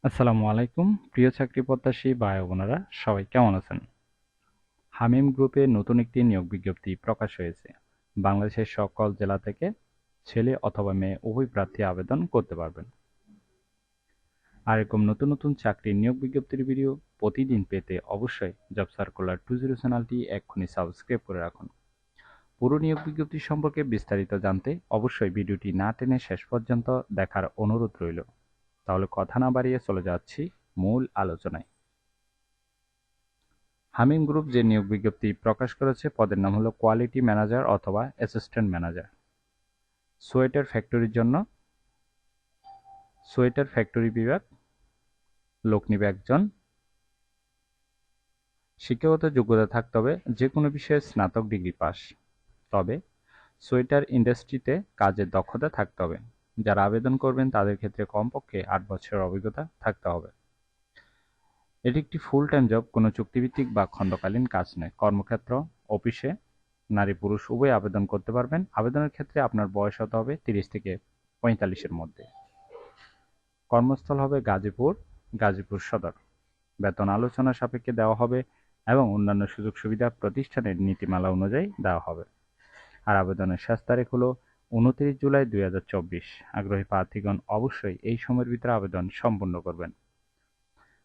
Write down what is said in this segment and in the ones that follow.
আসসালামু আলাইকুম প্রিয় চাকরি প্রত্যাশী ভাই ও বোনেরা সবাই কেমন আছেন? হামিম গ্রুপে নতুন একটি নিয়োগ বিজ্ঞপ্তি প্রকাশ হয়েছে। বাংলাদেশের সকল জেলা থেকে ছেলে অথবা মেয়ে উভয় প্রার্থী আবেদন করতে পারবেন। আর এরকম নতুন নতুন চাকরির নিয়োগ বিজ্ঞপ্তির ভিডিও প্রতিদিন পেতে অবশ্যই জব সার্কুলার 20 চ্যানেলটি এক্ষুনি সাবস্ক্রাইব করে রাখুন। পুরো নিয়োগ বিজ্ঞপ্তি সম্পর্কে বিস্তারিত জানতে অবশ্যই ভিডিওটি না টেনে শেষ পর্যন্ত দেখার অনুরোধ রইল। তাহলে কথা না বাড়িয়ে চলে যাচ্ছি মূল আলোচনায়। হামিম গ্রুপ যে নিয়োগ বিজ্ঞপ্তি প্রকাশ করেছে পদের নাম হলো কোয়ালিটি ম্যানেজার অথবা অ্যাসিস্ট্যান্ট ম্যানেজার। সোয়েটার ফ্যাক্টরির জন্য সোয়েটার ফ্যাক্টরি বিভাগ লোক নিবে একজন। শিক্ষাগত যোগ্যতা থাকতে হবে যে কোনো বিষয়ে স্নাতক ডিগ্রি পাস। তবে সোয়েটার ইন্ডাস্ট্রিতে কাজের দক্ষতা থাকতে হবে। যারা আবেদন করবেন তাদের ক্ষেত্রে কমপক্ষে 8 বছরের অভিজ্ঞতা থাকতে হবে। এটি একটি ফুল টাইম জব, কোনো চুক্তিভিত্তিক বা খণ্ডকালীন কাজ নয়। কর্মক্ষেত্র অফিসে নারী পুরুষ উভয় আবেদন করতে পারবেন। আবেদনের ক্ষেত্রে আপনার বয়স হতে হবে 30 থেকে 45-এর মধ্যে। কর্মস্থল হবে গাজীপুর সদর। বেতন আলোচনা সাপেক্ষে দেওয়া হবে এবং অন্যান্য সুযোগ সুবিধা প্রতিষ্ঠানের নীতিমালা অনুযায়ী দেওয়া হবে। আর আবেদনের শেষ তারিখ হলো 29 জুলাই 2024। আগ্রহী প্রার্থীগণ অবশ্যই এই সময়ের ভিতরে আবেদন সম্পূর্ণ করবেন।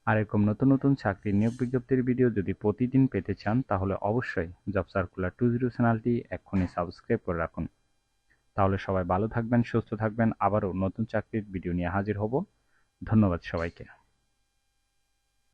আর এরকম নতুন নতুন চাকরির নিয়োগ বিজ্ঞপ্তির ভিডিও যদি প্রতিদিন পেতে চান তাহলে অবশ্যই জব সার্কুলার 20 চ্যানেলটি এক্ষুনি সাবস্ক্রাইব করে রাখুন। তাহলে সবাই ভালো থাকবেন, সুস্থ থাকবেন। আবারও নতুন চাকরির ভিডিও নিয়ে হাজির হব। ধন্যবাদ সবাইকে।